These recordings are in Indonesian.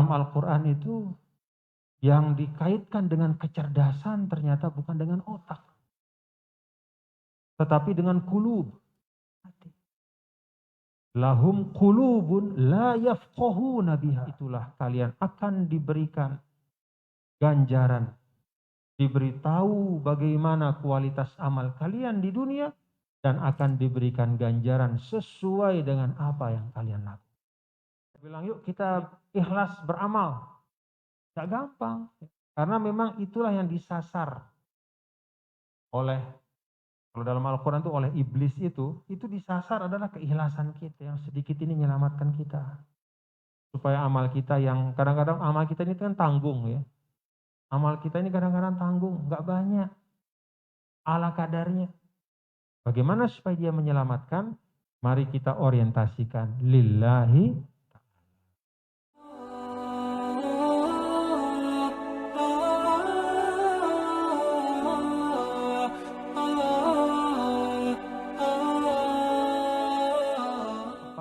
dalam Al-Quran itu yang dikaitkan dengan kecerdasan ternyata bukan dengan otak, tetapi dengan qulub. Lahum qulubun la yafqahuna biha. Itulah kalian akan diberikan ganjaran, diberitahu bagaimana kualitas amal kalian di dunia, dan akan diberikan ganjaran sesuai dengan apa yang kalian lakukan. Bilang yuk kita ikhlas beramal. Gak gampang. Karena memang itulah yang disasar oleh, kalau dalam Al-Quran itu oleh iblis itu disasar adalah keikhlasan kita yang sedikit ini menyelamatkan kita. Supaya amal kita yang kadang-kadang amal kita ini kan tanggung ya. Amal kita ini kadang-kadang tanggung, gak banyak. Ala kadarnya. Bagaimana supaya dia menyelamatkan? Mari kita orientasikan lillahi.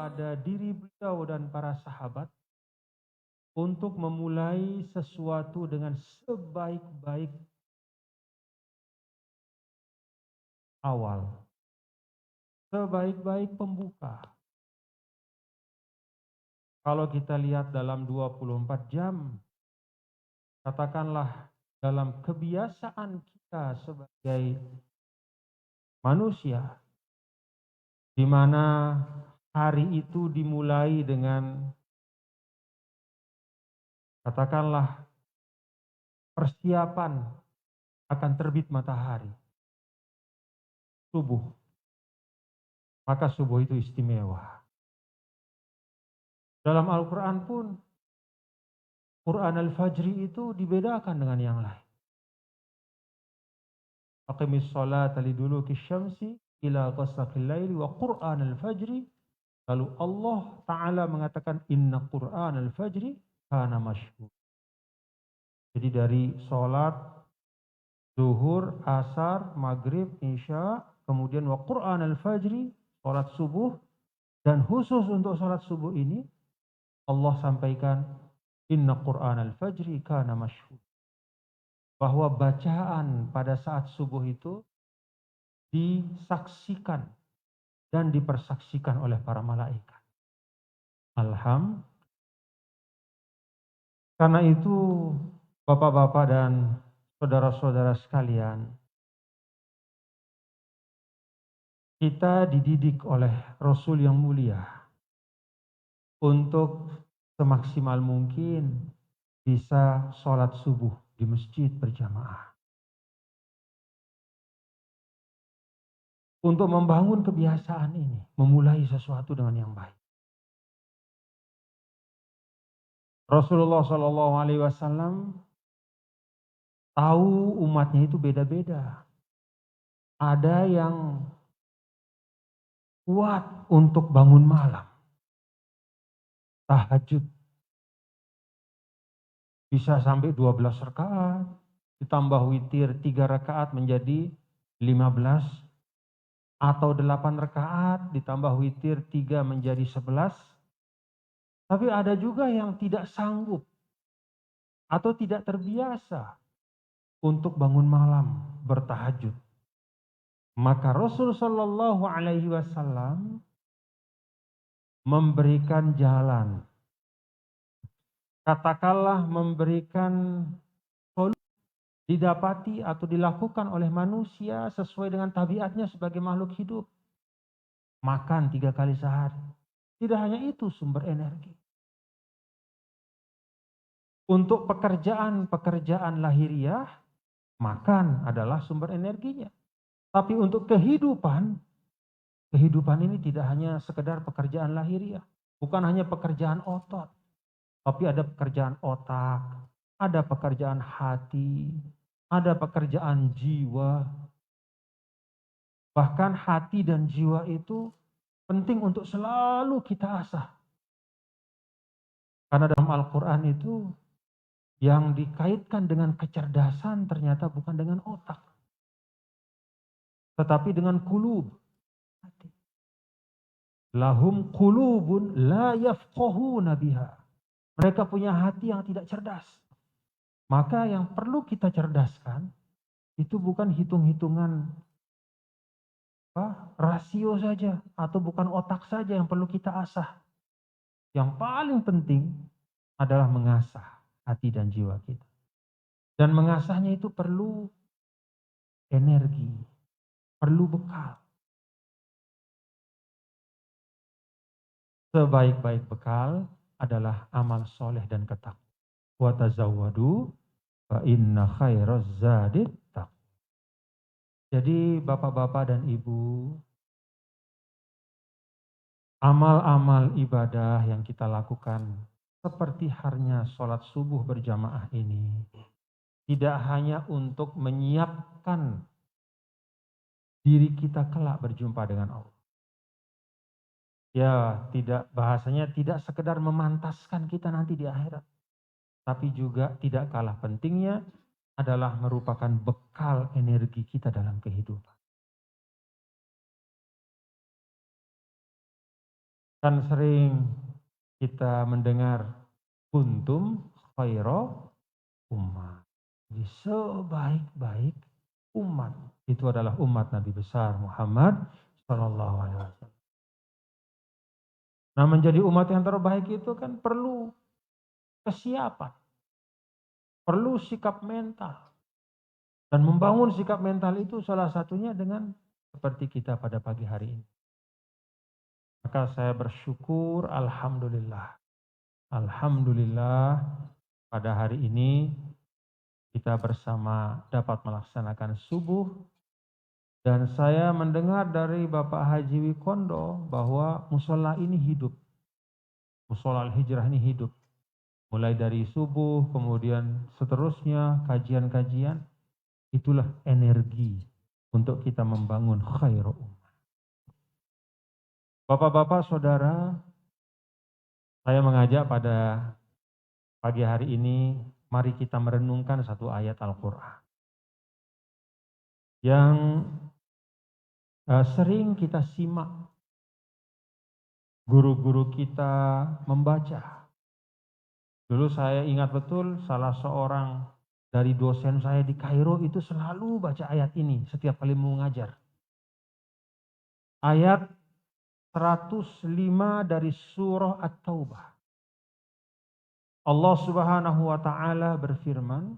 Pada diri beliau dan para sahabat untuk memulai sesuatu dengan sebaik-baik awal, sebaik-baik pembuka. Kalau kita lihat dalam 24 jam, katakanlah dalam kebiasaan kita sebagai manusia, di mana hari itu dimulai dengan katakanlah persiapan akan terbit matahari, subuh. Maka subuh itu istimewa. Dalam Al-Quran pun, Quran Al-Fajri itu dibedakan dengan yang lain. Aqimis sholata liduluki syamsi ila ghasaqil laili wa Quran Al-Fajri. Lalu Allah Ta'ala mengatakan inna Quran Al-Fajri kana masyhur. Jadi dari sholat zuhur, asar, maghrib, isya, kemudian wa Quran Al-Fajri, sholat subuh, dan khusus untuk sholat subuh ini Allah sampaikan inna Quran Al-Fajri kana masyhur. Bahwa bacaan pada saat subuh itu disaksikan dan dipersaksikan oleh para malaikat. Alhamdulillah. Karena itu Bapak-bapak dan saudara-saudara sekalian, kita dididik oleh Rasul yang mulia untuk semaksimal mungkin bisa sholat subuh di masjid berjamaah. Untuk membangun kebiasaan ini, memulai sesuatu dengan yang baik. Rasulullah SAW tahu umatnya itu beda-beda. Ada yang kuat untuk bangun malam, tahajud. Bisa sampai 12 rakaat, ditambah witir 3 rakaat menjadi 15, atau 8 rakaat ditambah witir 3 menjadi 11. Tapi ada juga yang tidak sanggup atau tidak terbiasa untuk bangun malam bertahajud. Maka Rasul Shallallahu Alaihi Wasallam memberikan jalan, katakanlah memberikan solusi didapati atau dilakukan oleh manusia sesuai dengan tabiatnya sebagai makhluk hidup. Makan 3 kali sehari. Tidak hanya itu sumber energi. Untuk pekerjaan lahiriah, makan adalah sumber energinya. Tapi untuk kehidupan ini tidak hanya sekedar pekerjaan lahiriah. Bukan hanya pekerjaan otot. Tapi ada pekerjaan otak, ada pekerjaan hati, ada pekerjaan jiwa. Bahkan hati dan jiwa itu penting untuk selalu kita asah. Karena dalam Al-Quran itu yang dikaitkan dengan kecerdasan ternyata bukan dengan otak, tetapi dengan qulub. Lahum qulubun la yafqahuna biha. Mereka punya hati yang tidak cerdas. Maka yang perlu kita cerdaskan itu bukan hitung-hitungan rasio saja atau bukan otak saja yang perlu kita asah. Yang paling penting adalah mengasah hati dan jiwa kita. Dan mengasahnya itu perlu energi, perlu bekal. Sebaik-baik bekal adalah amal soleh dan ketakwa. Wa tazawwadu fa inna khairaz zadit taqwa. Jadi bapak-bapak dan ibu, amal-amal ibadah yang kita lakukan seperti halnya sholat subuh berjamaah ini tidak hanya untuk menyiapkan diri kita kelak berjumpa dengan Allah. Ya, bahasanya tidak sekedar memantaskan kita nanti di akhirat. Tapi juga tidak kalah pentingnya adalah merupakan bekal energi kita dalam kehidupan. Kan sering kita mendengar kuntum khaira umat. Jadi sebaik-baik umat itu adalah umat Nabi besar Muhammad Sallallahu Alaihi Wasallam. Nah, menjadi umat yang terbaik itu kan perlu kesiapan, perlu sikap mental. Dan membangun sikap mental itu salah satunya dengan seperti kita pada pagi hari ini. Maka saya bersyukur, alhamdulillah. Alhamdulillah pada hari ini kita bersama dapat melaksanakan subuh. Dan saya mendengar dari Bapak Haji Wikondo bahwa musola ini hidup. Musola Al-Hijrah ini hidup. Mulai dari subuh, kemudian seterusnya kajian-kajian. Itulah energi untuk kita membangun khairu ummah. Bapak-bapak, saudara, saya mengajak pada pagi hari ini, mari kita merenungkan satu ayat Al-Quran. Yang sering kita simak guru-guru kita membaca. Dulu saya ingat betul salah seorang dari dosen saya di Kairo itu selalu baca ayat ini setiap kali mengajar. Ayat 105 dari surah At-Taubah. Allah Subhanahu wa taala berfirman,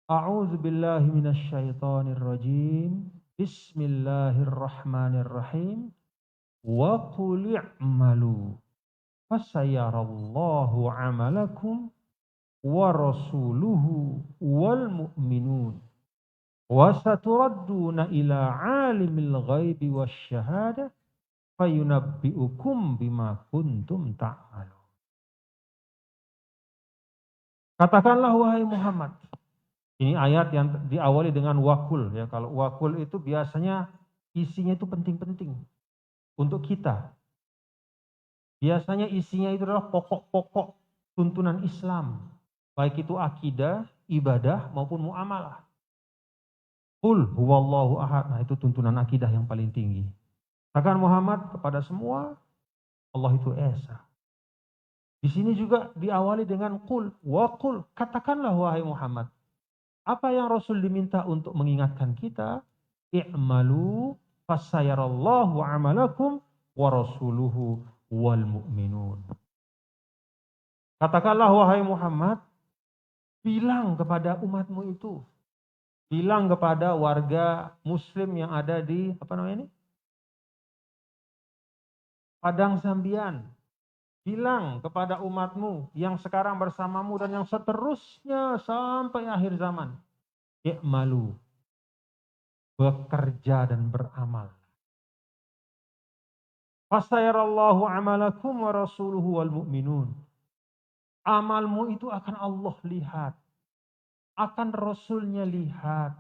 A'udzu billahi minasyaitonir rajim. Bismillahirrahmanirrahim. Wa qul i'malu fasayarallahu 'amalakum wa rasuluhu wal mu'minun. Wa saturadduna ila 'alimil ghaibi wasyahada fayunabbi'ukum bima kuntum ta'malun. Katakanlah wahai Muhammad. Ini ayat yang diawali dengan wakul ya. Kalau wakul itu biasanya isinya itu penting-penting untuk kita. Biasanya isinya itu adalah pokok-pokok tuntunan Islam. Baik itu akidah, ibadah maupun muamalah. Qul huwallahu ahad. Nah, itu tuntunan akidah yang paling tinggi. Katakan Muhammad kepada semua, Allah itu Esa. Di sini juga diawali dengan qul wa qul. Katakanlah wahai Muhammad. Apa yang Rasul diminta untuk mengingatkan kita? I'malu fasayarallahu amalakum wa rasuluhu wal mu'minun. Katakanlah wahai Muhammad, bilang kepada umatmu itu, bilang kepada warga muslim yang ada di Padang Sambian, bilang kepada umatmu yang sekarang bersamamu dan yang seterusnya sampai akhir zaman. I'malu. Bekerja dan beramal. Fasayarallahu amalakum wa rasuluhu wal mu'minun. Amalmu itu akan Allah lihat. Akan Rasulnya lihat.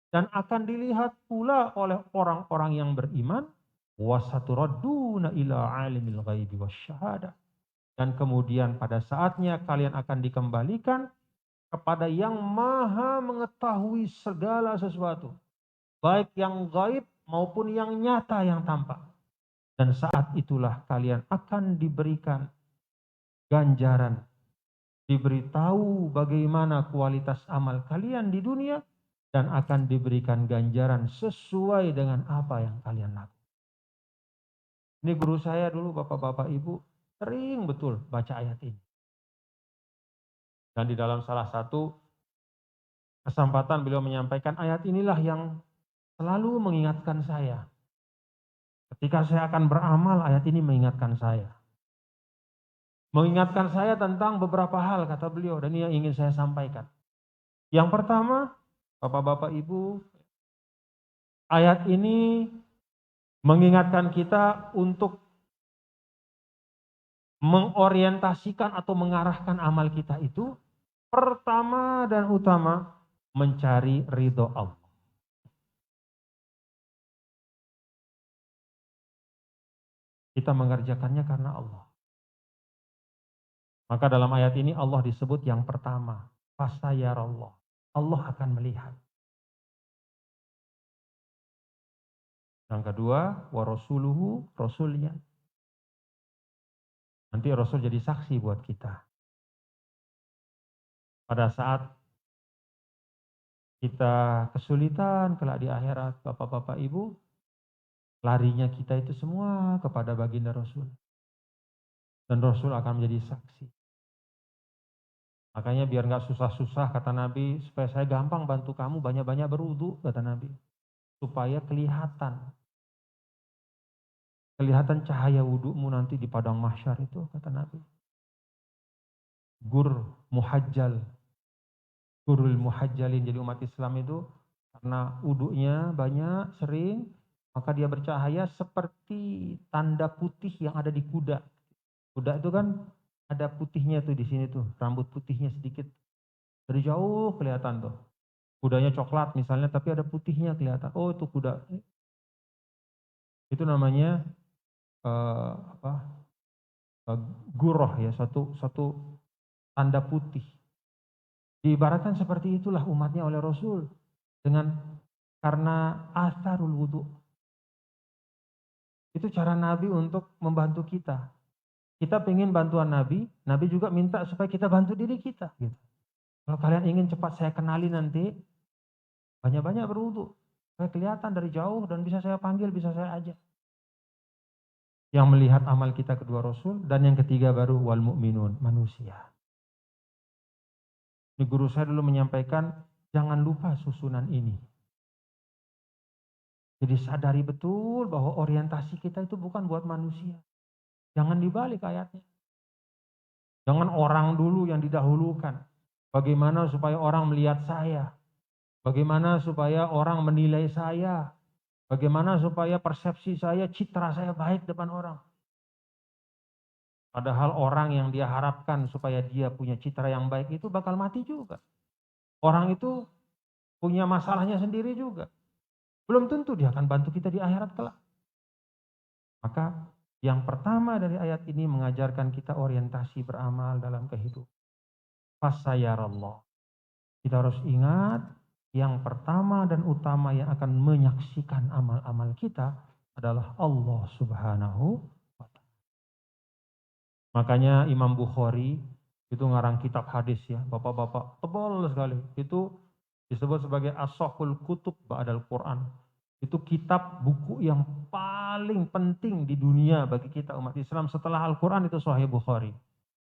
Dan akan dilihat pula oleh orang-orang yang beriman. Wasaturadduna ila alimil ghaibi wasyahada. Dan kemudian pada saatnya kalian akan dikembalikan kepada yang maha mengetahui segala sesuatu. Baik yang gaib maupun yang nyata yang tampak. Dan saat itulah kalian akan diberikan ganjaran, diberitahu bagaimana kualitas amal kalian di dunia, dan akan diberikan ganjaran sesuai dengan apa yang kalian lakukan. Ini guru saya dulu, bapak-bapak ibu, sering betul baca ayat ini. Dan di dalam salah satu kesempatan beliau menyampaikan ayat inilah yang selalu mengingatkan saya. Ketika saya akan beramal, ayat ini mengingatkan saya. Mengingatkan saya tentang beberapa hal, kata beliau, dan ini yang ingin saya sampaikan. Yang pertama, bapak-bapak ibu, ayat ini mengingatkan kita untuk mengorientasikan atau mengarahkan amal kita itu, pertama dan utama, mencari ridho Allah. Kita mengerjakannya karena Allah. Maka dalam ayat ini Allah disebut yang pertama, fasayarallah. Allah akan melihat. Yang kedua, warasuluhu, rasulnya. Nanti Rasul jadi saksi buat kita. Pada saat kita kesulitan kelak di akhirat, bapak-bapak ibu, larinya kita itu semua kepada baginda Rasul. Dan Rasul akan menjadi saksi. Makanya biar nggak susah-susah, kata Nabi, supaya saya gampang bantu kamu, banyak-banyak berwudu, kata Nabi. Supaya kelihatan cahaya wudumu nanti di padang mahsyar itu, kata Nabi. Gurul muhajjalin. Jadi umat Islam itu karena wudunya banyak, sering, maka dia bercahaya seperti tanda putih yang ada di kuda. Kuda itu kan ada putihnya tuh di sini tuh, rambut putihnya sedikit. Dari jauh kelihatan tuh. Kudanya coklat misalnya, tapi ada putihnya kelihatan. Oh, itu kuda. Itu namanya guroh ya, satu tanda putih. Diibaratkan seperti itulah umatnya oleh Rasul, karena asarul wudu. Itu cara Nabi untuk membantu kita. Kita pengen bantuan Nabi, Nabi juga minta supaya kita bantu diri kita. Gitu. Kalau kalian ingin cepat saya kenali nanti, banyak-banyak berwudu. Supaya kelihatan dari jauh dan bisa saya panggil, bisa saya ajak. Yang melihat amal kita kedua Rasul, dan yang ketiga baru wal mu'minun, manusia. Ini guru saya dulu menyampaikan, jangan lupa susunan ini. Jadi sadari betul bahwa orientasi kita itu bukan buat manusia. Jangan dibalik ayatnya. Jangan orang dulu yang didahulukan. Bagaimana supaya orang melihat saya? Bagaimana supaya orang menilai saya? Bagaimana supaya persepsi saya, citra saya baik depan orang? Padahal orang yang dia harapkan supaya dia punya citra yang baik itu bakal mati juga. Orang itu punya masalahnya sendiri juga. Belum tentu dia akan bantu kita di akhirat kelak. Maka yang pertama dari ayat ini mengajarkan kita orientasi beramal dalam kehidupan. Fasayarallah. Kita harus ingat yang pertama dan utama yang akan menyaksikan amal-amal kita adalah Allah Subhanahu wa ta'ala. Makanya Imam Bukhari itu ngarang kitab hadis ya, bapak-bapak, tebal sekali. Itu disebut sebagai as-sahhul kutub ba'dal Quran. Itu kitab buku yang paling penting di dunia bagi kita umat Islam setelah Al-Quran, itu Sahih Bukhari.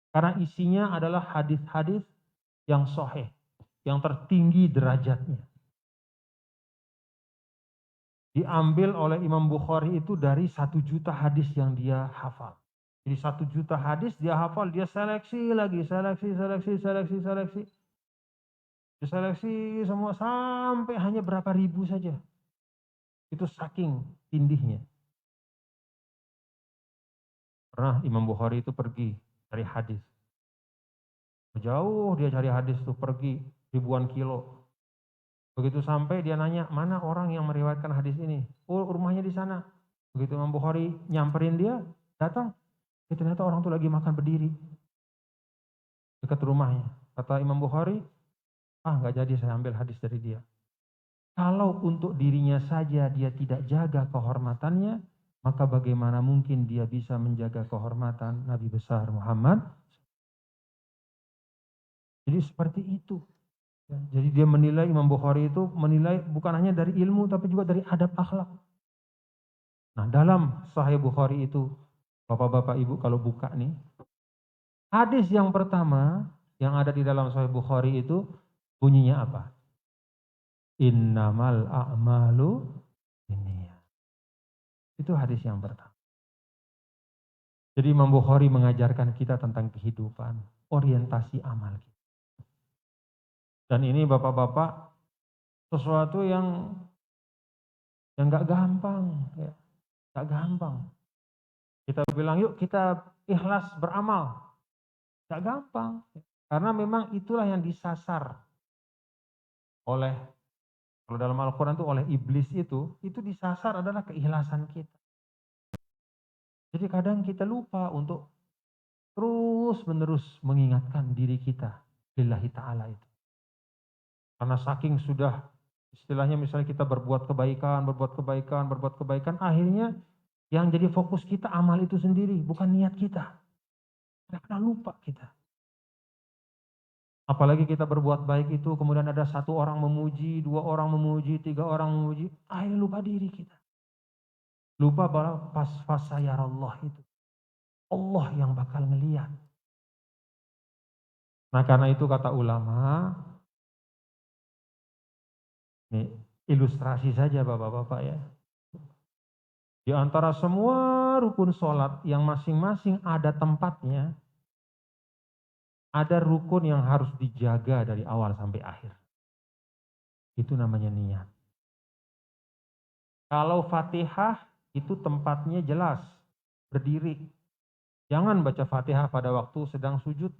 Karena isinya adalah hadis-hadis yang sahih, yang tertinggi derajatnya. Diambil oleh Imam Bukhari itu dari 1 juta hadis yang dia hafal. Jadi 1 juta hadis dia hafal, dia seleksi lagi, seleksi. Diseleksi semua sampai hanya berapa ribu saja. Itu saking tindihnya. Pernah Imam Bukhari itu pergi cari hadis. Jauh dia cari hadis tuh, pergi ribuan kilo. Begitu sampai dia nanya, mana orang yang meriwayatkan hadis ini? Oh, rumahnya di sana. Begitu Imam Bukhari nyamperin dia, datang. Ternyata orang itu lagi makan berdiri dekat rumahnya. Kata Imam Bukhari, nggak jadi saya ambil hadis dari dia. Kalau untuk dirinya saja dia tidak jaga kehormatannya, maka bagaimana mungkin dia bisa menjaga kehormatan Nabi besar Muhammad? Jadi seperti itu. Ya, jadi dia menilai, Imam Bukhari itu menilai bukan hanya dari ilmu tapi juga dari adab akhlak. Nah, dalam Sahih Bukhari itu, Bapak-bapak Ibu kalau buka nih, hadis yang pertama yang ada di dalam Sahih Bukhari itu bunyinya apa? Innamal a'malu binniyat. Itu hadis yang pertama. Jadi Imam Bukhari mengajarkan kita tentang kehidupan, orientasi amal kita. Dan ini Bapak-bapak sesuatu yang nggak gampang, ya. Nggak gampang. Kita bilang yuk kita ikhlas beramal. Nggak gampang. Karena memang itulah yang disasar oleh, kalau dalam Al-Quran itu oleh iblis itu disasar adalah keikhlasan kita. Jadi kadang kita lupa untuk terus menerus mengingatkan diri kita lillahi ta'ala itu. Karena saking sudah istilahnya misalnya kita berbuat kebaikan, akhirnya yang jadi fokus kita amal itu sendiri, bukan niat kita. Karena lupa kita. Apalagi kita berbuat baik itu kemudian ada satu orang memuji, dua orang memuji, tiga orang memuji, akhirnya lupa diri kita. Lupa bahwa pas fasayarallah itu. Allah yang bakal ngelihat. Nah karena itu kata ulama, ini ilustrasi saja Bapak-bapak ya. Di antara semua rukun sholat yang masing-masing ada tempatnya, ada rukun yang harus dijaga dari awal sampai akhir. Itu namanya niat. Kalau Fatihah itu tempatnya jelas, berdiri. Jangan baca Fatihah pada waktu sedang sujud.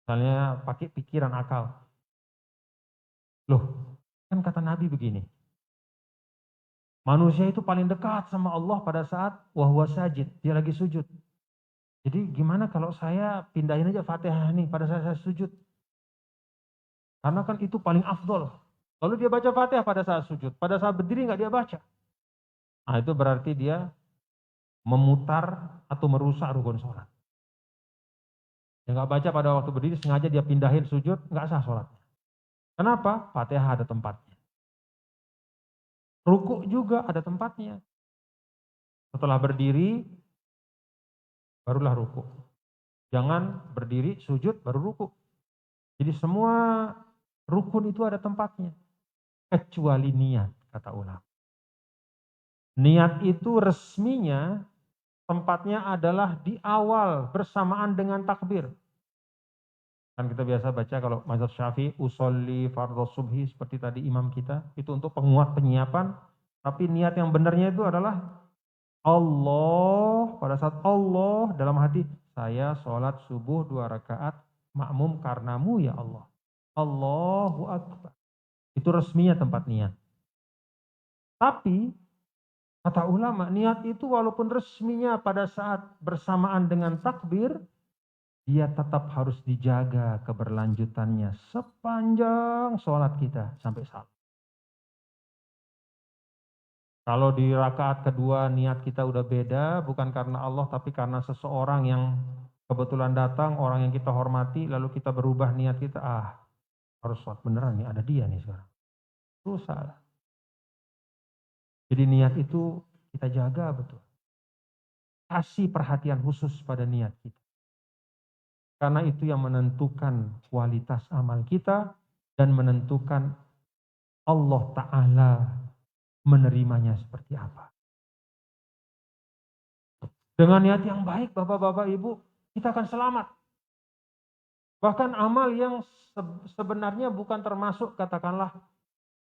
Misalnya pakai pikiran akal. Loh, kan kata Nabi begini. Manusia itu paling dekat sama Allah pada saat wahwa sajid, dia lagi sujud. Jadi gimana kalau saya pindahin aja Fatihah nih pada saat saya sujud. Karena kan itu paling afdol. Lalu dia baca Fatihah pada saat sujud, pada saat berdiri nggak dia baca. Nah itu berarti dia memutar atau merusak rukun sholat. Dia nggak baca pada waktu berdiri, sengaja dia pindahin sujud, nggak sah sholatnya. Kenapa? Fatihah ada tempatnya. Ruku juga ada tempatnya. Setelah berdiri, barulah ruku. Jangan berdiri, sujud, baru ruku. Jadi semua rukun itu ada tempatnya. Kecuali niat, kata ulama. Niat itu resminya tempatnya adalah di awal bersamaan dengan takbir. Kan kita biasa baca kalau mazhab Syafi'i usolli fardhu subhi seperti tadi imam kita itu untuk penguat penyiapan, tapi niat yang benarnya itu adalah Allah, pada saat Allah dalam hati saya sholat subuh 2 rakaat makmum karenamu ya Allah. Allahu Akbar. Itu resminya tempat niat. Tapi kata ulama, niat itu walaupun resminya pada saat bersamaan dengan takbir, dia tetap harus dijaga keberlanjutannya sepanjang sholat kita sampai salam. Kalau di rakaat kedua niat kita udah beda, bukan karena Allah tapi karena seseorang yang kebetulan datang, orang yang kita hormati, lalu kita berubah niat kita, harus sholat beneran nih, ada dia nih sekarang. Terus salah. Jadi niat itu kita jaga betul. Kasih perhatian khusus pada niat kita. Karena itu yang menentukan kualitas amal kita dan menentukan Allah Ta'ala menerimanya seperti apa. Dengan niat yang baik Bapak-bapak Ibu, kita akan selamat. Bahkan amal yang sebenarnya bukan termasuk katakanlah,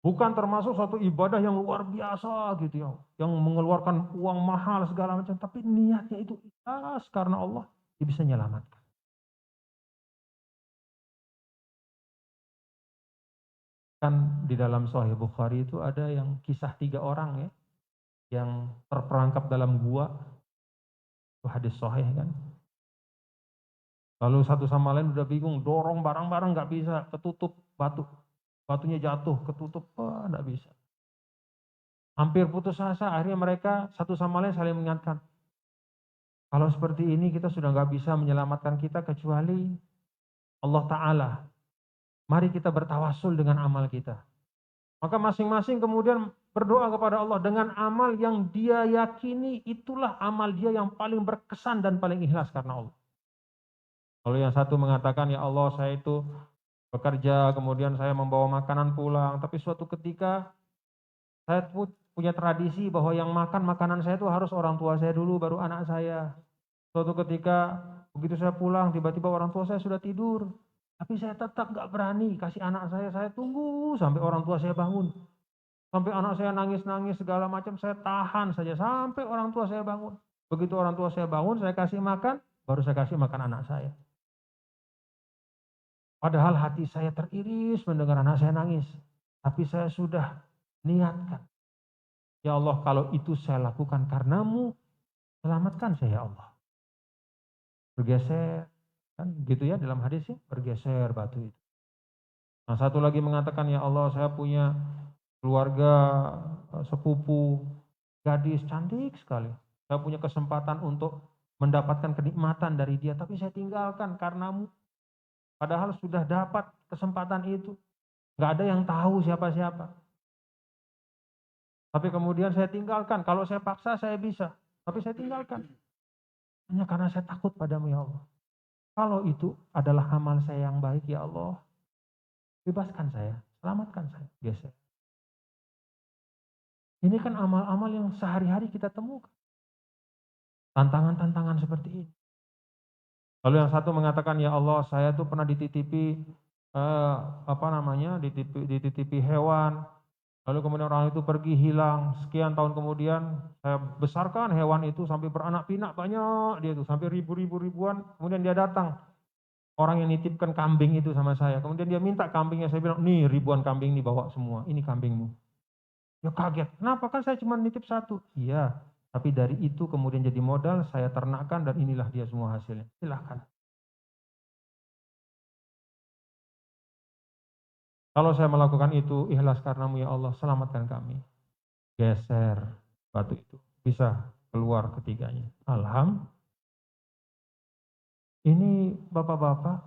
bukan termasuk suatu ibadah yang luar biasa gitu ya, yang mengeluarkan uang mahal segala macam, tapi niatnya itu ikhlas karena Allah, dia bisa menyelamatkan. Kan di dalam Sahih Bukhari itu ada yang kisah 3 orang ya, yang terperangkap dalam gua, itu hadis sahih kan. Lalu satu sama lain udah bingung, dorong barang-barang nggak bisa, ketutup batunya jatuh, ketutup, nggak bisa. Hampir putus asa, akhirnya mereka satu sama lain saling mengingatkan. Kalau seperti ini kita sudah nggak bisa menyelamatkan kita kecuali Allah Ta'ala. Mari kita bertawasul dengan amal kita. Maka masing-masing kemudian berdoa kepada Allah dengan amal yang dia yakini itulah amal dia yang paling berkesan dan paling ikhlas karena Allah. Kalau yang satu mengatakan, ya Allah saya itu bekerja, kemudian saya membawa makanan pulang, tapi suatu ketika saya punya tradisi bahwa yang makan makanan saya itu harus orang tua saya dulu, baru anak saya. Suatu ketika begitu saya pulang, tiba-tiba orang tua saya sudah tidur. Tapi saya tetap gak berani kasih anak saya tunggu sampai orang tua saya bangun. Sampai anak saya nangis-nangis segala macam, saya tahan saja sampai orang tua saya bangun. Begitu orang tua saya bangun, saya kasih makan, baru saya kasih makan anak saya. Padahal hati saya teriris mendengar anak saya nangis. Tapi saya sudah niatkan. Ya Allah, kalau itu saya lakukan karenamu, selamatkan saya ya Allah. Bergeser, kan gitu ya dalam hadisnya, bergeser batu itu. Nah satu lagi mengatakan, ya Allah saya punya keluarga, sepupu, gadis cantik sekali. Saya punya kesempatan untuk mendapatkan kenikmatan dari dia, tapi saya tinggalkan karenamu. Padahal sudah dapat kesempatan itu. Gak ada yang tahu siapa-siapa. Tapi kemudian saya tinggalkan. Kalau saya paksa saya bisa. Tapi saya tinggalkan. Hanya karena saya takut padamu ya Allah. Kalau itu adalah amal saya yang baik ya Allah. Bebaskan saya. Selamatkan saya. Geser. Ini kan amal-amal yang sehari-hari kita temukan. Tantangan-tantangan seperti ini. Lalu yang satu mengatakan, ya Allah saya tuh pernah dititipi dititipi hewan. Lalu kemudian orang itu pergi hilang. Sekian tahun kemudian saya besarkan hewan itu sampai beranak pinak banyak dia itu sampai ribuan. Kemudian dia datang. Orang yang nitipkan kambing itu sama saya. Kemudian dia minta kambingnya. Saya bilang, nih ribuan kambing dibawa semua. Ini kambingmu. Ya kaget. Kenapa kan saya cuma nitip satu? Iya. Tapi dari itu kemudian jadi modal, saya ternakkan dan inilah dia semua hasilnya. Silahkan. Kalau saya melakukan itu, ikhlas karenamu ya Allah, selamatkan kami. Geser batu itu. Bisa keluar ketiganya. Alhamdulillah. Ini bapak-bapak,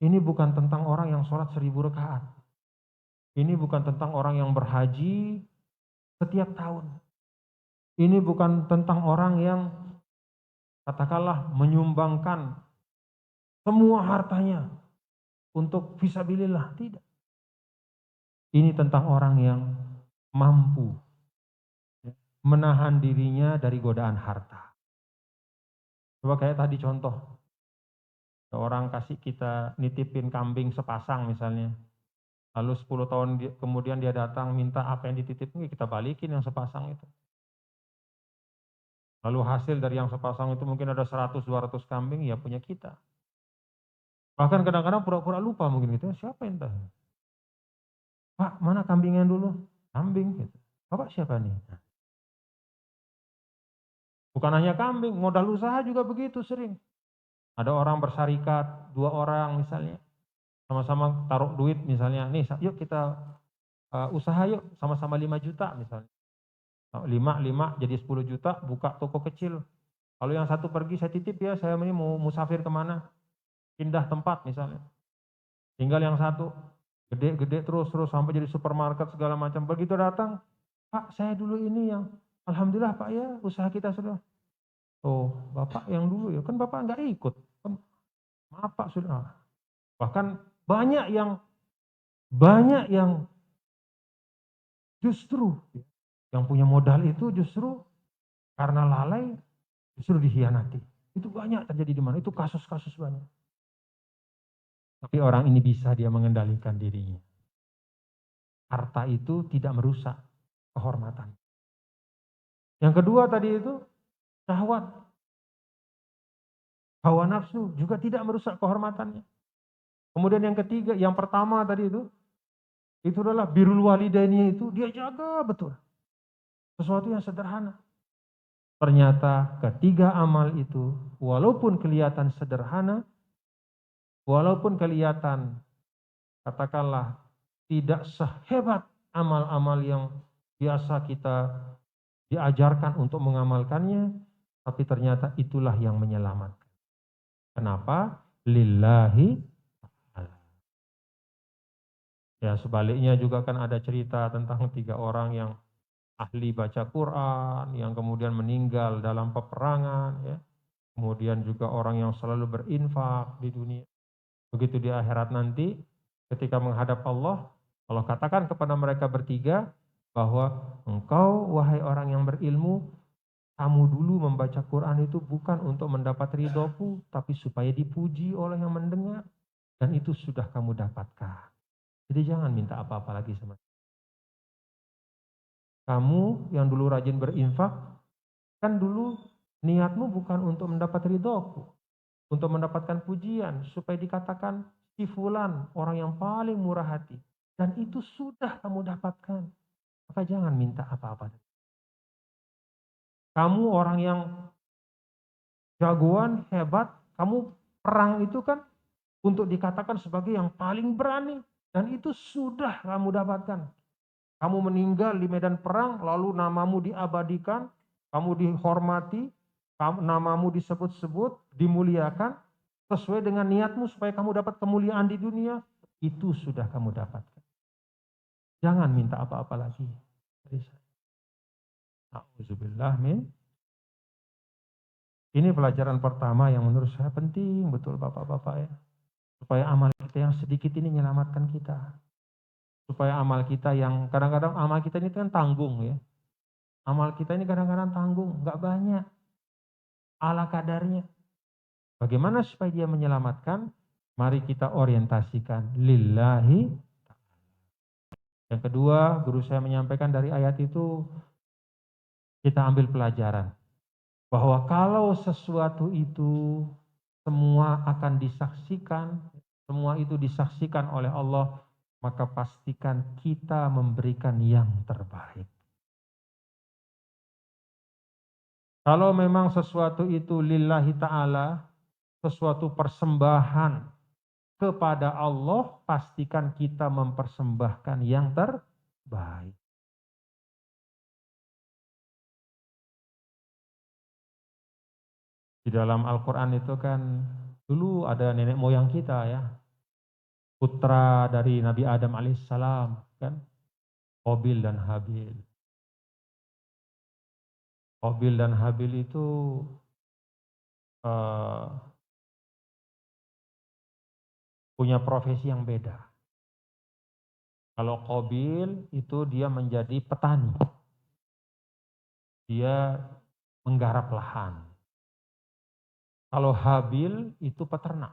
ini bukan tentang orang yang sholat 1000 rakaat. Ini bukan tentang orang yang berhaji setiap tahun. Ini bukan tentang orang yang katakanlah menyumbangkan semua hartanya untuk fisabilillah. Tidak. Ini tentang orang yang mampu menahan dirinya dari godaan harta. Coba kayak tadi contoh. Orang kasih kita nitipin kambing sepasang misalnya. Lalu 10 tahun kemudian dia datang minta apa yang dititipin, kita balikin yang sepasang itu. Lalu hasil dari yang sepasang itu mungkin ada 100-200 kambing, ya punya kita. Bahkan kadang-kadang pura-pura lupa mungkin gitu, siapa yang tahu? Pak, mana kambingnya dulu? Kambing gitu. Bapak siapa nih? Bukan hanya kambing, modal usaha juga begitu sering. Ada orang bersarikat, 2 orang misalnya. Sama-sama taruh duit misalnya, nih yuk kita usaha yuk, sama-sama 5 juta misalnya. 5 jadi 10 juta, buka toko kecil. Kalau yang satu pergi, saya titip ya, saya ini mau musafir kemana, pindah tempat misalnya. Tinggal yang satu, gede terus sampai jadi supermarket segala macam. Begitu datang, Pak saya dulu ini yang, alhamdulillah Pak ya, usaha kita sudah. Oh Bapak yang dulu ya, kan Bapak nggak ikut. Maaf Pak sudah. Bahkan banyak yang justru yang punya modal itu justru karena lalai justru dikhianati. Itu banyak terjadi di mana? Itu kasus-kasus banyak. Tapi orang ini bisa dia mengendalikan dirinya. Harta itu tidak merusak kehormatan. Yang kedua tadi itu syahwat. Hawa nafsu juga tidak merusak kehormatannya. Kemudian yang ketiga, yang pertama tadi itu adalah birrul walidaini, itu dia jaga betul. Sesuatu yang sederhana. Ternyata ketiga amal itu walaupun kelihatan sederhana, walaupun kelihatan katakanlah tidak sehebat amal-amal yang biasa kita diajarkan untuk mengamalkannya, tapi ternyata itulah yang menyelamatkan. Kenapa? Lillahi. Ya sebaliknya juga kan ada cerita tentang 3 orang yang ahli baca Quran, yang kemudian meninggal dalam peperangan, ya. Kemudian juga orang yang selalu berinfak di dunia. Begitu di akhirat nanti, ketika menghadap Allah, Allah katakan kepada mereka bertiga bahwa engkau wahai orang yang berilmu, kamu dulu membaca Quran itu bukan untuk mendapat ridhoku, tapi supaya dipuji oleh yang mendengar. Dan itu sudah kamu dapatkan. Jadi jangan minta apa-apa lagi sama kamu yang dulu rajin berinfak, kan dulu niatmu bukan untuk mendapat ridhoku, untuk mendapatkan pujian, supaya dikatakan si fulan orang yang paling murah hati. Dan itu sudah kamu dapatkan. Maka jangan minta apa-apa. Kamu orang yang jagoan, hebat, kamu perang itu kan untuk dikatakan sebagai yang paling berani. Dan itu sudah kamu dapatkan. Kamu meninggal di medan perang, lalu namamu diabadikan, kamu dihormati, namamu disebut-sebut, dimuliakan, sesuai dengan niatmu supaya kamu dapat kemuliaan di dunia, itu sudah kamu dapatkan. Jangan minta apa-apa lagi. Auzubillah min. Ini pelajaran pertama yang menurut saya penting betul Bapak-Bapak ya. Supaya amal kita yang sedikit ini menyelamatkan kita. Supaya amal kita yang kadang-kadang amal kita ini kan tanggung ya. Amal kita ini kadang-kadang tanggung, nggak banyak. Ala kadarnya. Bagaimana supaya dia menyelamatkan? Mari kita orientasikan lillahi. Yang kedua, guru saya menyampaikan dari ayat itu kita ambil pelajaran bahwa kalau sesuatu itu semua akan disaksikan, semua itu disaksikan oleh Allah, maka pastikan kita memberikan yang terbaik. Kalau memang sesuatu itu lillahi ta'ala, sesuatu persembahan kepada Allah, pastikan kita mempersembahkan yang terbaik. Di dalam Al-Quran itu kan dulu ada nenek moyang kita ya, putra dari Nabi Adam alaihissalam kan, Qabil dan Habil. Qabil dan Habil itu punya profesi yang beda. Kalau Qabil itu dia menjadi petani. Dia menggarap lahan. Kalau Habil itu peternak,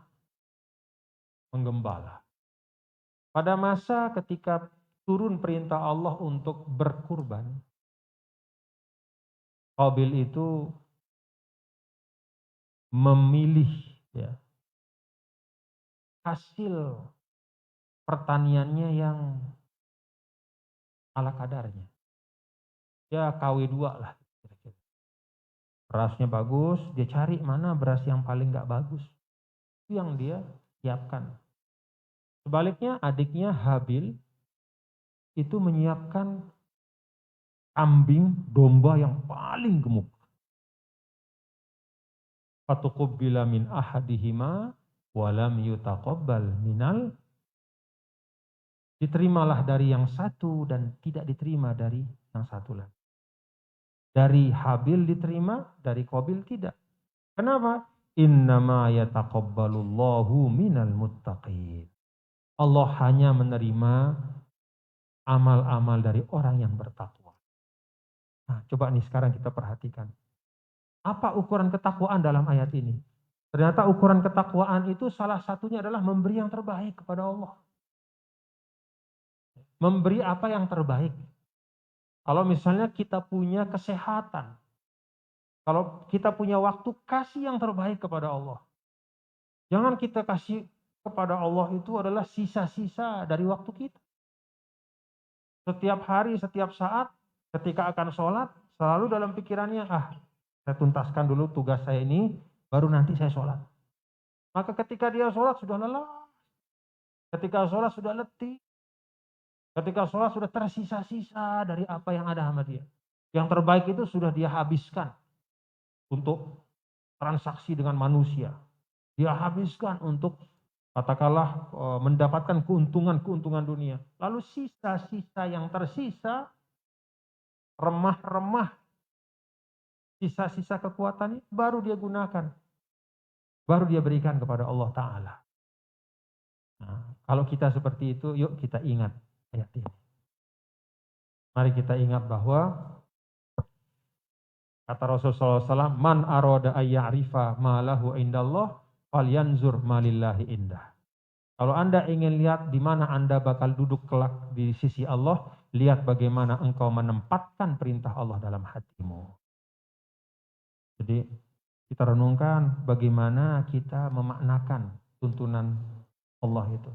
menggembala. Pada masa ketika turun perintah Allah untuk berkurban, Qabil itu memilih ya, hasil pertaniannya yang ala kadarnya. Ya KW2 lah. Berasnya bagus, dia cari mana beras yang paling gak bagus. Itu yang dia siapkan. Sebaliknya adiknya Habil itu menyiapkan kambing domba yang paling gemuk. Fatuqubbila min ahadihima walam yutaqabbal minal. Diterimalah dari yang satu dan tidak diterima dari yang satu lagi. Dari Habil diterima, dari Qabil tidak. Kenapa? Innama yataqabbalullahu minal muttaqin. Allah hanya menerima amal-amal dari orang yang bertakwa. Nah, coba nih sekarang kita perhatikan. Apa ukuran ketakwaan dalam ayat ini? Ternyata ukuran ketakwaan itu salah satunya adalah memberi yang terbaik kepada Allah. Memberi apa yang terbaik? Kalau misalnya kita punya kesehatan, kalau kita punya waktu, kasih yang terbaik kepada Allah. Jangan kita kasih kepada Allah itu adalah sisa-sisa dari waktu kita. Setiap hari, setiap saat, ketika akan sholat, selalu dalam pikirannya, saya tuntaskan dulu tugas saya ini, baru nanti saya sholat. Maka ketika dia sholat sudah lelah, ketika sholat sudah letih, ketika sholat sudah tersisa-sisa dari apa yang ada sama dia. Yang terbaik itu sudah dia habiskan untuk transaksi dengan manusia. Dia habiskan untuk katakanlah mendapatkan keuntungan dunia. Lalu sisa-sisa yang tersisa, remah-remah, sisa-sisa kekuatannya baru dia gunakan. Baru dia berikan kepada Allah Ta'ala. Nah, kalau kita seperti itu, yuk kita ingat ayat ini. Mari kita ingat bahwa kata Rasulullah SAW, man aroda ayya'rifa ma lahu indallah falyanzur malillahi indah. Kalau Anda ingin lihat di mana Anda bakal duduk kelak di sisi Allah, lihat bagaimana engkau menempatkan perintah Allah dalam hatimu. Jadi kita renungkan bagaimana kita memaknakan tuntunan Allah itu.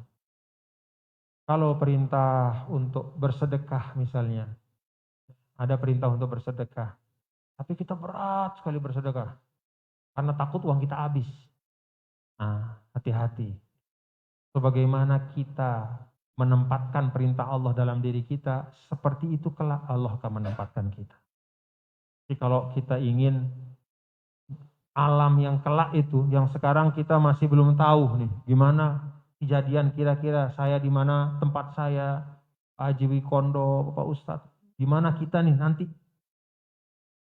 Kalau perintah untuk bersedekah misalnya, ada perintah untuk bersedekah, tapi kita berat sekali bersedekah karena takut uang kita habis. Nah, hati-hati. Sebagaimana kita menempatkan perintah Allah dalam diri kita, seperti itu kelak Allah akan menempatkan kita. Jadi kalau kita ingin alam yang kelak itu, yang sekarang kita masih belum tahu nih, gimana kejadian kira-kira saya di mana tempat saya, Pak Haji Wikondo, Bapak Ustadz, di mana kita nih nanti,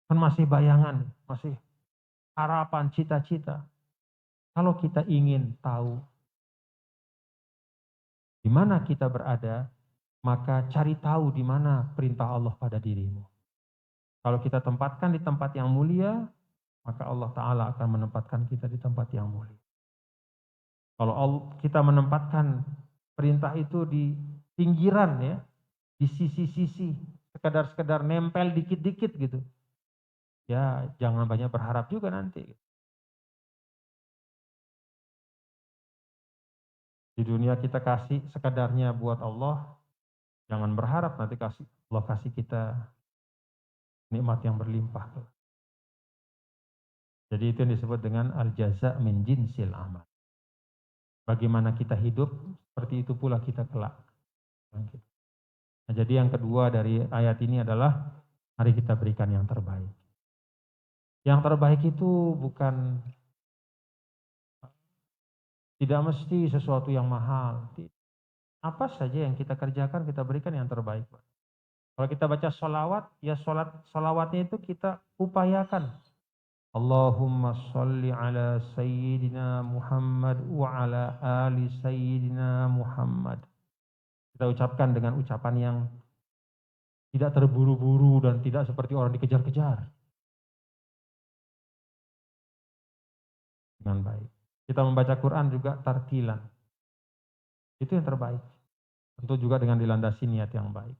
kan masih bayangan, masih harapan, cita-cita. Kalau kita ingin tahu di mana kita berada, maka cari tahu di mana perintah Allah pada dirimu. Kalau kita tempatkan di tempat yang mulia, maka Allah Ta'ala akan menempatkan kita di tempat yang mulia. Kalau kita menempatkan perintah itu di pinggiran ya, di sisi-sisi, sekedar nempel dikit-dikit gitu. Ya jangan banyak berharap juga nanti. Di dunia kita kasih sekedarnya buat Allah, jangan berharap nanti Allah kasih kita nikmat yang berlimpah. Jadi itu yang disebut dengan al-jaza min jinsil amal. Bagaimana kita hidup, seperti itu pula kita kelak. Nah, jadi yang kedua dari ayat ini adalah mari kita berikan yang terbaik. Yang terbaik itu bukan, tidak mesti sesuatu yang mahal. Apa saja yang kita kerjakan kita berikan yang terbaik. Kalau kita baca sholawat, ya sholawatnya itu kita upayakan. Allahumma sholli ala sayyidina Muhammad wa ala ali sayyidina Muhammad. Kita ucapkan dengan ucapan yang tidak terburu-buru dan tidak seperti orang dikejar-kejar. Dengan baik. Kita membaca Quran juga tartilan. Itu yang terbaik. Tentu juga dengan dilandasi niat yang baik.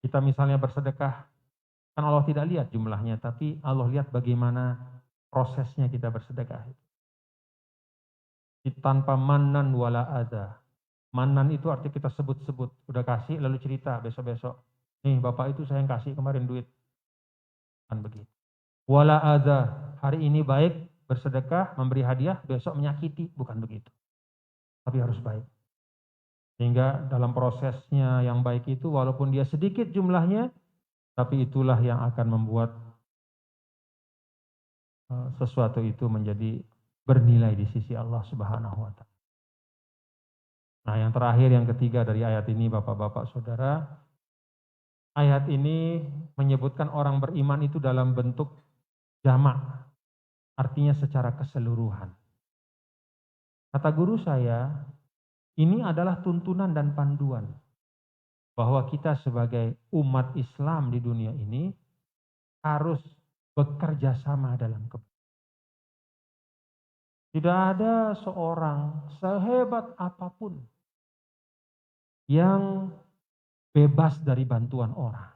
Kita misalnya bersedekah, kan Allah tidak lihat jumlahnya, tapi Allah lihat bagaimana prosesnya kita bersedekah. Tanpa manan wala adha. Manan itu arti kita sebut-sebut, udah kasih lalu cerita besok-besok. Nih bapak itu saya yang kasih kemarin duit. Kan begitu. Wala adha, hari ini baik bersedekah, memberi hadiah, besok menyakiti, bukan begitu. Tapi harus baik. Sehingga dalam prosesnya yang baik itu walaupun dia sedikit jumlahnya, tapi itulah yang akan membuat sesuatu itu menjadi bernilai di sisi Allah Subhanahu wa Ta'ala. Nah, yang terakhir, yang ketiga dari ayat ini, Bapak-bapak, Saudara, ayat ini menyebutkan orang beriman itu dalam bentuk jamak, artinya secara keseluruhan. Kata guru saya, ini adalah tuntunan dan panduan bahwa kita sebagai umat Islam di dunia ini harus bekerja sama dalam kebaikan. Tidak ada seorang sehebat apapun yang bebas dari bantuan orang.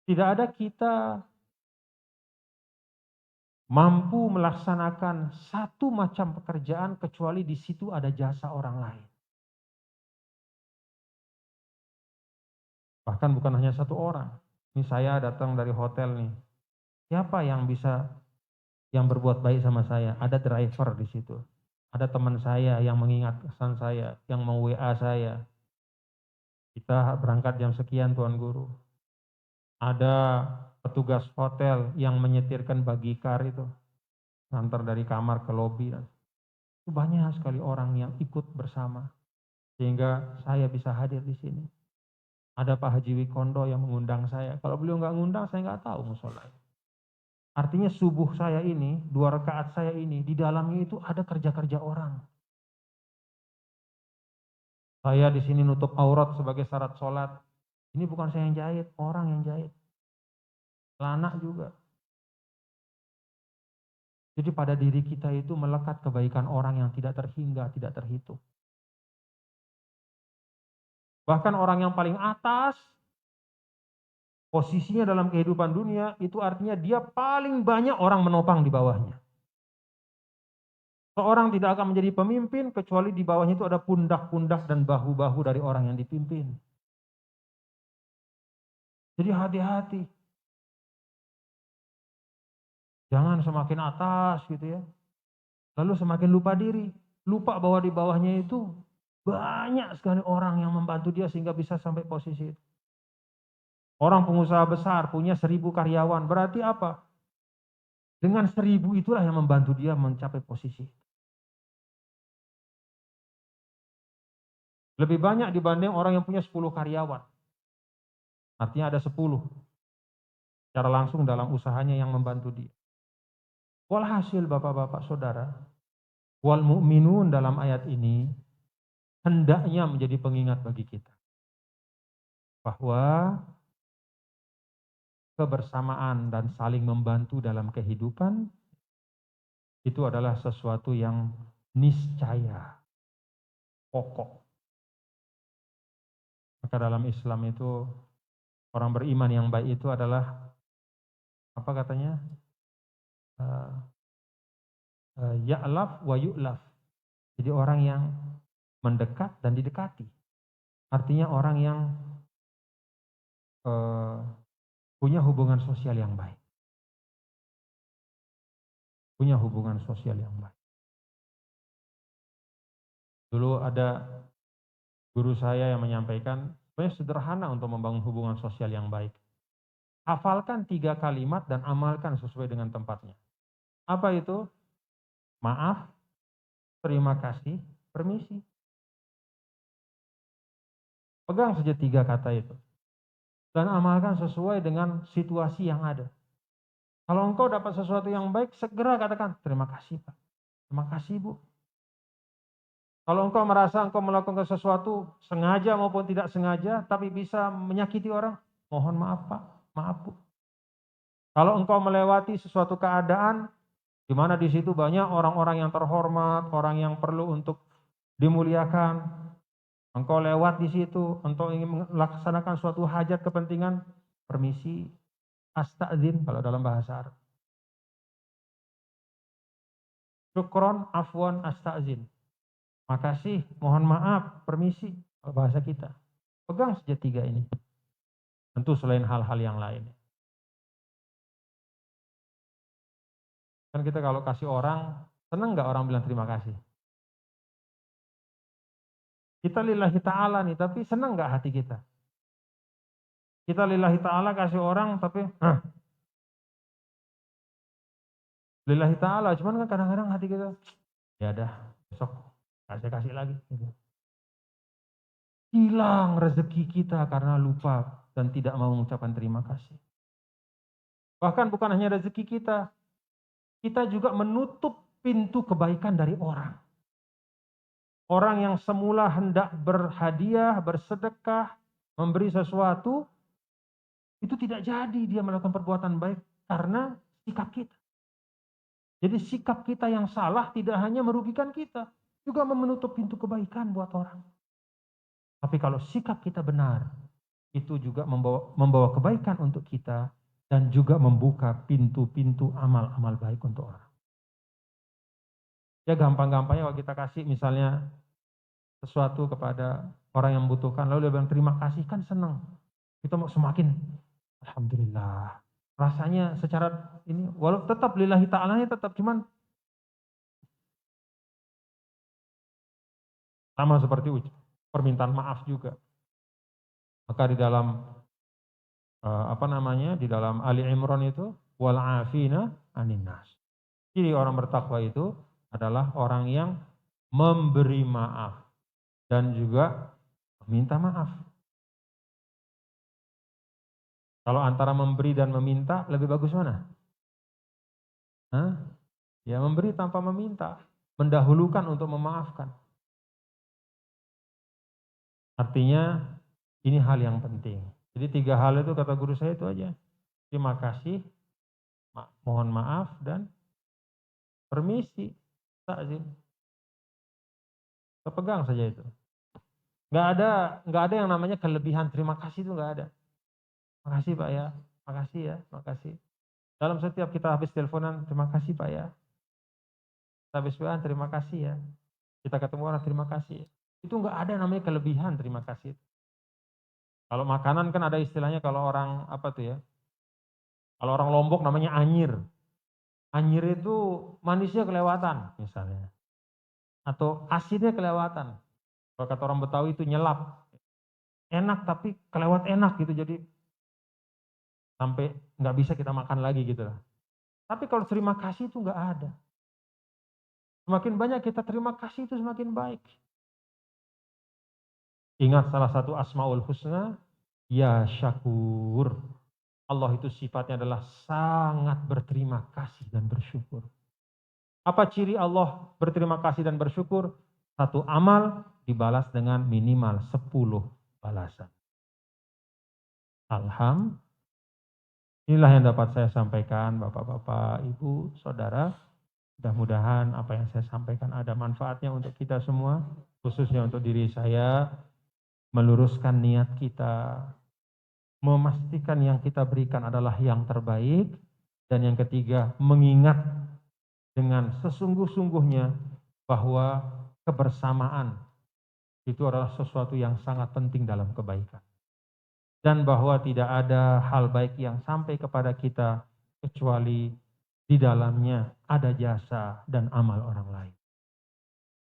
Tidak ada kita mampu melaksanakan satu macam pekerjaan kecuali di situ ada jasa orang lain. Bahkan bukan hanya satu orang. Ini saya datang dari hotel nih. Siapa yang bisa yang berbuat baik sama saya? Ada driver di situ. Ada teman saya yang mengingat pesan saya, yang mau WA saya. Kita berangkat jam sekian Tuan Guru. Ada petugas hotel yang menyetirkan bagicar itu. ngantar dari kamar ke lobi. Itu banyak sekali orang yang ikut bersama sehingga saya bisa hadir di sini. Ada Pak Haji Wikondo yang mengundang saya. Kalau beliau nggak ngundang, saya nggak tahu musola. Artinya subuh saya ini, 2 rakaat saya ini, di dalamnya itu ada kerja-kerja orang. Saya di sini nutup aurat sebagai syarat sholat. Ini bukan saya yang jahit, orang yang jahit. Celana juga. Jadi pada diri kita itu melekat kebaikan orang yang tidak terhingga, tidak terhitung. Bahkan orang yang paling atas, posisinya dalam kehidupan dunia, itu artinya dia paling banyak orang menopang di bawahnya. Seorang tidak akan menjadi pemimpin kecuali di bawahnya itu ada pundak-pundak dan bahu-bahu dari orang yang dipimpin. Jadi hati-hati. Jangan semakin atas gitu ya. Lalu semakin lupa diri. Lupa bahwa di bawahnya itu banyak sekali orang yang membantu dia sehingga bisa sampai posisi itu. Orang pengusaha besar punya 1000 karyawan. Berarti apa? Dengan 1000 itulah yang membantu dia mencapai posisi. Lebih banyak dibanding orang yang punya 10 karyawan. Artinya ada 10 secara langsung dalam usahanya yang membantu dia. Walhasil bapak-bapak saudara, wal mu'minun dalam ayat ini hendaknya menjadi pengingat bagi kita. Bahwa kebersamaan dan saling membantu dalam kehidupan itu adalah sesuatu yang niscaya, pokok. Maka dalam Islam itu orang beriman yang baik itu adalah apa katanya? Ya'laf wa yu'laf. Jadi orang yang mendekat dan didekati. Artinya orang yang punya hubungan sosial yang baik. Punya hubungan sosial yang baik. Dulu ada guru saya yang menyampaikan, sebenarnya sederhana untuk membangun hubungan sosial yang baik. Hafalkan 3 kalimat dan amalkan sesuai dengan tempatnya. Apa itu? Maaf, terima kasih, permisi. Pegang saja 3 kata itu. Dan amalkan sesuai dengan situasi yang ada. Kalau engkau dapat sesuatu yang baik, segera katakan, terima kasih Pak, terima kasih Bu. Kalau engkau merasa engkau melakukan sesuatu sengaja maupun tidak sengaja, tapi bisa menyakiti orang, mohon maaf Pak, maaf Bu. Kalau engkau melewati sesuatu keadaan, di mana di situ banyak orang-orang yang terhormat, orang yang perlu untuk dimuliakan, engkau lewat di situ, engkau ingin melaksanakan suatu hajat kepentingan, permisi, astazin kalau dalam bahasa Arab. Syukron, afwan, astazin. Makasih, mohon maaf, permisi, bahasa kita. Pegang saja 3 ini. Tentu selain hal-hal yang lain. Kan kita kalau kasih orang, senang nggak orang bilang terima kasih? Kita lillahi ta'ala nih, tapi senang nggak hati kita? Kita lillahi ta'ala kasih orang, tapi lillahi ta'ala, cuman kan kadang-kadang hati kita, ya dah, besok kasih lagi. Gitu. Hilang rezeki kita karena lupa dan tidak mau mengucapkan terima kasih. Bahkan bukan hanya rezeki kita juga menutup pintu kebaikan dari orang. Orang yang semula hendak berhadiah, bersedekah, memberi sesuatu, itu tidak jadi dia melakukan perbuatan baik karena sikap kita. Jadi sikap kita yang salah tidak hanya merugikan kita, juga menutup pintu kebaikan buat orang. Tapi kalau sikap kita benar, itu juga membawa kebaikan untuk kita dan juga membuka pintu-pintu amal-amal baik untuk orang. Ya gampang-gampangnya kalau kita kasih misalnya sesuatu kepada orang yang membutuhkan, lalu dia bilang terima kasih, kan senang. Kita mau semakin, alhamdulillah. Rasanya secara ini, walau tetap lillahi ta'alanya tetap, cuman sama seperti permintaan maaf juga. Maka di dalam di dalam Ali Imran itu wal afina anin nas. Jadi orang bertakwa itu adalah orang yang memberi maaf dan juga meminta maaf. Kalau antara memberi dan meminta, lebih bagus mana? Hah? Ya memberi tanpa meminta, mendahulukan untuk memaafkan. Artinya ini hal yang penting. Jadi 3 hal itu kata guru saya itu aja. Terima kasih, mohon maaf, dan permisi. Takzim. Kepegang saja itu. Nggak ada yang namanya kelebihan terima kasih, itu nggak ada. Makasih Pak ya, makasih ya, makasih. Dalam setiap kita habis teleponan, terima kasih Pak ya. Kita habis WA, terima kasih ya. Kita ketemu orang, terima kasih. Itu nggak ada namanya kelebihan terima kasih. Kalau makanan kan ada istilahnya, kalau orang apa tuh ya? Kalau orang Lombok namanya anyir. Anyir itu manisnya kelewatan misalnya. Atau asinnya kelewatan. Kalau kata orang Betawi itu nyelap. Enak tapi kelewat enak gitu, jadi sampai nggak bisa kita makan lagi gitu lah. Tapi kalau terima kasih itu nggak ada. Semakin banyak kita terima kasih itu semakin baik. Ingat salah satu Asmaul Husna, ya syakur. Allah itu sifatnya adalah sangat berterima kasih dan bersyukur. Apa ciri Allah berterima kasih dan bersyukur? Satu amal dibalas dengan minimal 10 balasan. Alhamdulillah. Inilah yang dapat saya sampaikan, Bapak-bapak, Ibu, Saudara. Mudah-mudahan apa yang saya sampaikan ada manfaatnya untuk kita semua, khususnya untuk diri saya, meluruskan niat kita, memastikan yang kita berikan adalah yang terbaik, dan yang ketiga, mengingat dengan sesungguh-sungguhnya bahwa kebersamaan itu adalah sesuatu yang sangat penting dalam kebaikan. Dan bahwa tidak ada hal baik yang sampai kepada kita kecuali di dalamnya ada jasa dan amal orang lain.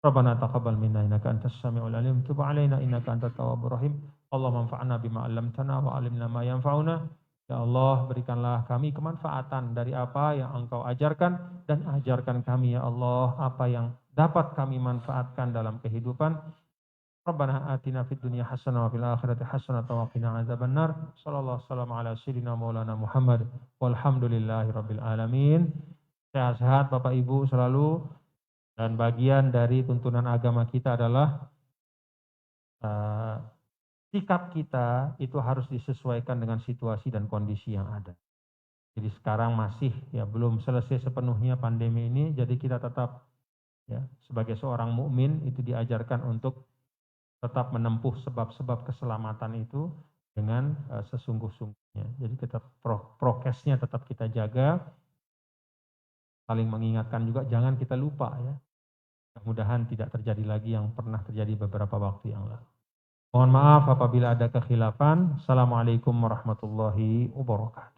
Rabbana taqabbal minna innaka antas samiul alim, tub alaina innaka antat tawwabur rahim. Allahumma anfa'na bima 'allamtana wa 'allimna ma yanfa'una. Ya Allah, berikanlah kami kemanfaatan dari apa yang Engkau ajarkan, dan ajarkan kami ya Allah apa yang dapat kami manfaatkan dalam kehidupan. Rabbana atina fid dunya hasanah wa fil akhirati hasanah wa qina adzabannar. Shallallahu wasallam ala sayyidina maulana Muhammad walhamdulillahi rabbil alamin. Sehat-sehat Bapak Ibu selalu, dan bagian dari tuntunan agama kita adalah sikap kita itu harus disesuaikan dengan situasi dan kondisi yang ada. Jadi sekarang masih ya belum selesai sepenuhnya pandemi ini, jadi kita tetap ya sebagai seorang mukmin itu diajarkan untuk tetap menempuh sebab-sebab keselamatan itu dengan sesungguh-sungguhnya. Jadi kita prokesnya tetap kita jaga, saling mengingatkan juga, jangan kita lupa ya. Mudah-mudahan tidak terjadi lagi yang pernah terjadi beberapa waktu yang lalu. Mohon maaf apabila ada kekhilafan. Assalamualaikum warahmatullahi wabarakatuh.